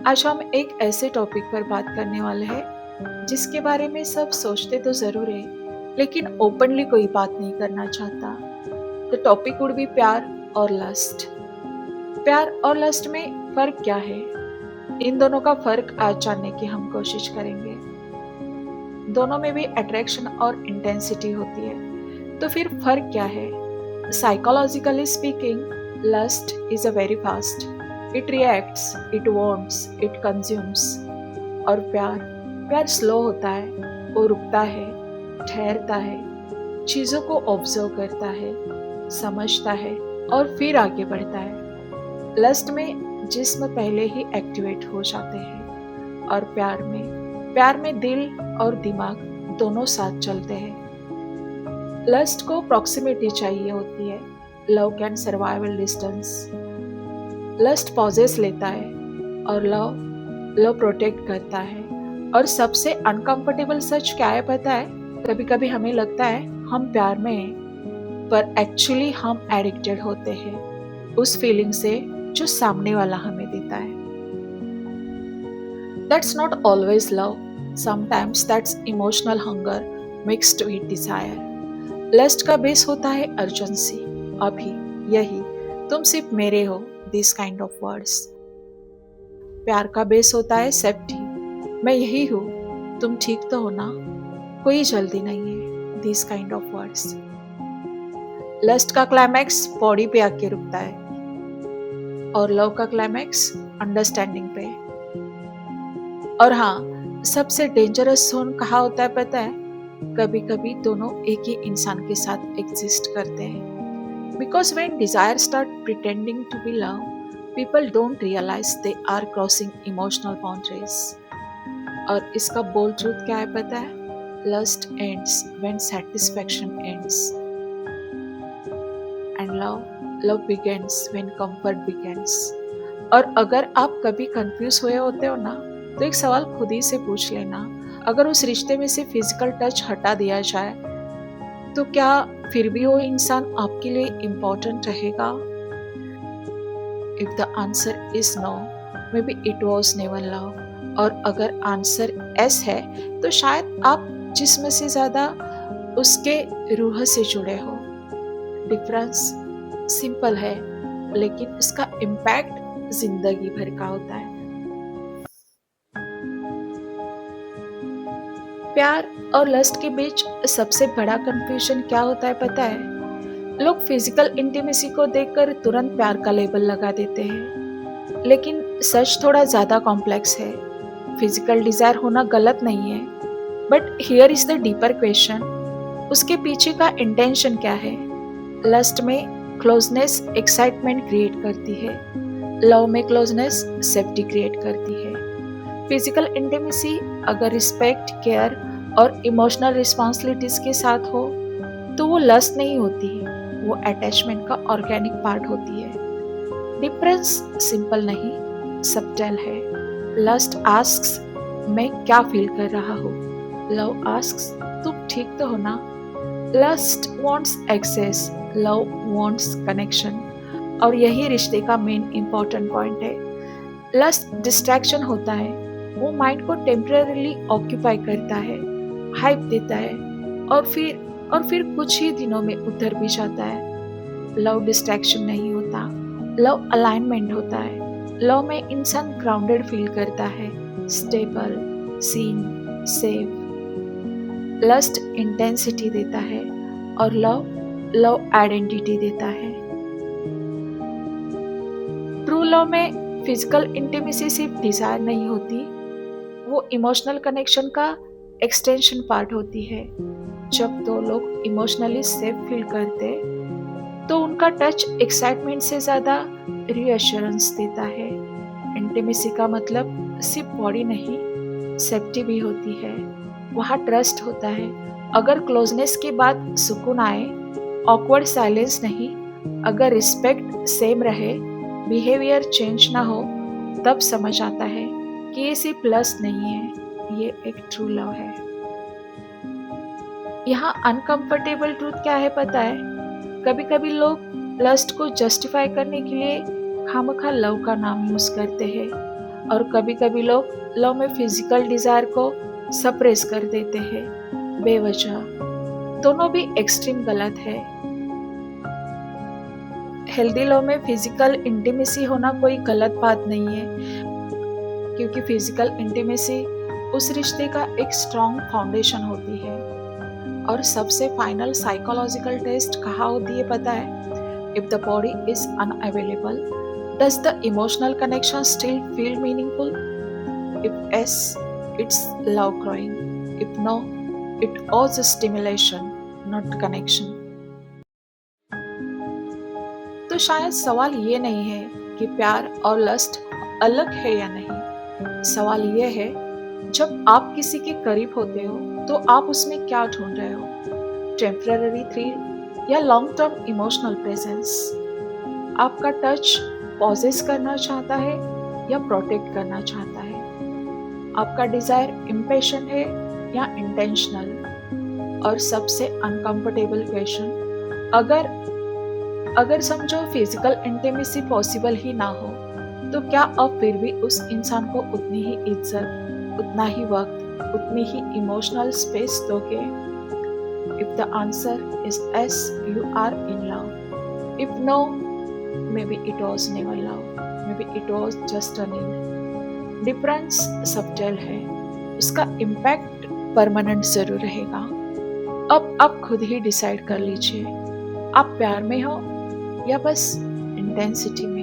आज हम एक ऐसे टॉपिक पर बात करने वाले हैं जिसके बारे में सब सोचते तो जरूर है, लेकिन ओपनली कोई बात नहीं करना चाहता। द टॉपिक वुड बी प्यार और लस्ट। प्यार और लस्ट में फर्क क्या है? इन दोनों का फर्क आज जानने की हम कोशिश करेंगे। दोनों में भी अट्रैक्शन और इंटेंसिटी होती है, तो फिर फर्क क्या है? Psychologically speaking, lust is a very fast. It reacts, it wants, it consumes. और प्यार प्यार स्लो होता है, वो रुकता है, ठहरता है, चीज़ों को ऑब्जर्व करता है, समझता है और फिर आगे बढ़ता है। लस्ट में जिस्म पहले ही एक्टिवेट हो जाते हैं और प्यार में दिल और दिमाग दोनों साथ चलते हैं। लस्ट को प्रॉक्सिमिटी चाहिए होती है। Love can survival distance. Lust pauses लेता है और लव प्रोटेक्ट करता है। और सबसे अनकंफर्टेबल सच क्या है पता है? कभी कभी हमें लगता है हम प्यार में हैं, पर एक्चुअली हम एडिक्टेड होते हैं उस फीलिंग से जो सामने वाला हमें देता है। That's not always love, sometimes that's emotional hunger mixed with desire. Lust का बेस होता है अर्जेंसी, अभी, यही, तुम सिर्फ मेरे हो, दिस काइंड ऑफ वर्ड्स। प्यार का बेस होता है सेफ्टी, मैं यही हूँ, तुम ठीक तो हो ना, कोई जल्दी नहीं है, this kind of words. Lust का क्लाइमैक्स बॉडी पे आके रुकता है और लव का क्लाइमैक्स अंडरस्टैंडिंग पे। और हाँ, सबसे डेंजरस जोन कहाँ होता है पता है? कभी कभी दोनों एक ही इंसान के साथ एग्जिस्ट करते हैं। Because when desire start pretending to be love, people don't realize they are crossing emotional boundaries. और इसका बोल्ड ट्रूथ क्या है पता है? Lust ends when satisfaction ends. And love begins when comfort begins. और अगर आप कभी कंफ्यूज हुए होते हो ना, तो एक सवाल खुद ही से पूछ लेना, अगर उस रिश्ते में से फिजिकल टच हटा दिया जाए तो क्या फिर भी वो इंसान आपके लिए इम्पोर्टेंट रहेगा? If the answer is no, maybe it was never love. और अगर आंसर एस है, तो शायद आप जिस्म से ज्यादा उसके रूह से जुड़े हो। डिफरेंस सिंपल है, लेकिन उसका इम्पैक्ट जिंदगी भर का होता है। प्यार और लस्ट के बीच सबसे बड़ा कंफ्यूजन क्या होता है पता है? लोग फिजिकल इंटीमेसी को देखकर तुरंत प्यार का लेबल लगा देते हैं, लेकिन सच थोड़ा ज्यादा कॉम्प्लेक्स है। फिजिकल डिजायर होना गलत नहीं है, but here is the deeper question, उसके पीछे का इंटेंशन क्या है? लस्ट में क्लोजनेस एक्साइटमेंट क्रिएट करती है, लव में क्लोजनेस सेफ्टी क्रिएट करती है। फिजिकल इंटीमेसी अगर रिस्पेक्ट, केयर और इमोशनल रिस्पॉन्सिबिलिटीज के साथ हो तो वो लस्ट नहीं होती, वो अटैचमेंट का ऑर्गेनिक पार्ट होती है। डिफरेंस सिंपल नहीं, सबटल है। लस्ट आस्क्स मैं क्या फील कर रहा हूँ, लव आस्क्स तुम ठीक तो हो ना। Lust wants access, love wants connection. और यही रिश्ते का मेन इंपॉर्टेंट पॉइंट है। लस्ट डिस्ट्रैक्शन होता है, वो माइंड को टेम्परेरीली ऑक्यूपाई करता है, हाइप देता है और फिर कुछ ही दिनों में उतर भी जाता है। लव डिस्ट्रैक्शन नहीं होता, लव अलाइनमेंट होता है। लव में इंसान ग्राउंडेड फील करता है, stable, seen, safe. Lust intensity देता है और लव आइडेंटिटी देता है। ट्रू लव में फिजिकल इंटीमेसी सिर्फ डिजायर नहीं होती, वो इमोशनल कनेक्शन का एक्सटेंशन पार्ट होती है। जब दो लोग इमोशनली सेफ फील करते तो उनका टच एक्साइटमेंट से ज्यादा रीअश्योरेंस देता है। इंटीमेसी का मतलब सिर्फ बॉडी नहीं, सेफ्टी भी होती है, वहाँ ट्रस्ट होता है। अगर क्लोजनेस के बाद सुकून आए, ऑकवर्ड साइलेंस नहीं, अगर रिस्पेक्ट सेम रहे, बिहेवियर चेंज ना हो, तब समझ आता है कि ये सिर्फ लस्ट नहीं है, ये एक ट्रू लव है। यहाँ अनकंफर्टेबल ट्रूथ क्या है पता है? कभी कभी लोग लस्ट को जस्टिफाई करने के लिए खामखा लव का नाम यूज करते हैं। और कभी-कभी लोग लव में फिजिकल डिजायर को सप्रेस कर देते हैं बेवजह। दोनों भी एक्सट्रीम गलत है। हेल्दी लव में फिजिकल इंटीमेसी होना कोई गलत बात नहीं है, क्योंकि फिजिकल इंटीमेसी उस रिश्ते का एक स्ट्रॉन्ग फाउंडेशन होती है। और सबसे फाइनल साइकोलॉजिकल टेस्ट कहाँ होती है पता है? If the body is unavailable, does the emotional connection still feel meaningful? If yes, it's love growing. If no, it was a stimulation, not connection. तो शायद सवाल ये नहीं है कि प्यार और लस्ट अलग है या नहीं। सवाल ये है, जब आप किसी के करीब होते हो तो आप उसमें क्या ढूंढ रहे हो? टेम्पररी थ्रिल या लॉन्ग टर्म इमोशनल प्रेजेंस? आपका टच पॉजेस करना चाहता है या प्रोटेक्ट करना चाहता है? आपका डिजायर इम्पेशेंट है या इंटेंशनल? और सबसे अनकंफर्टेबल क्वेश्चन, अगर अगर समझो फिजिकल इंटीमेसी पॉसिबल ही ना हो, तो क्या आप फिर भी उस इंसान को उतनी ही इज्जत, उतना ही वक्त, उतनी ही इमोशनल स्पेस दोगे? If the answer is yes, you are in love. If no, maybe it was never love. Maybe it was just a need. Difference subtle है, उसका इम्पैक्ट परमानेंट जरूर रहेगा। अब आप खुद ही डिसाइड कर लीजिए, आप प्यार में हो या बस इंटेंसिटी में।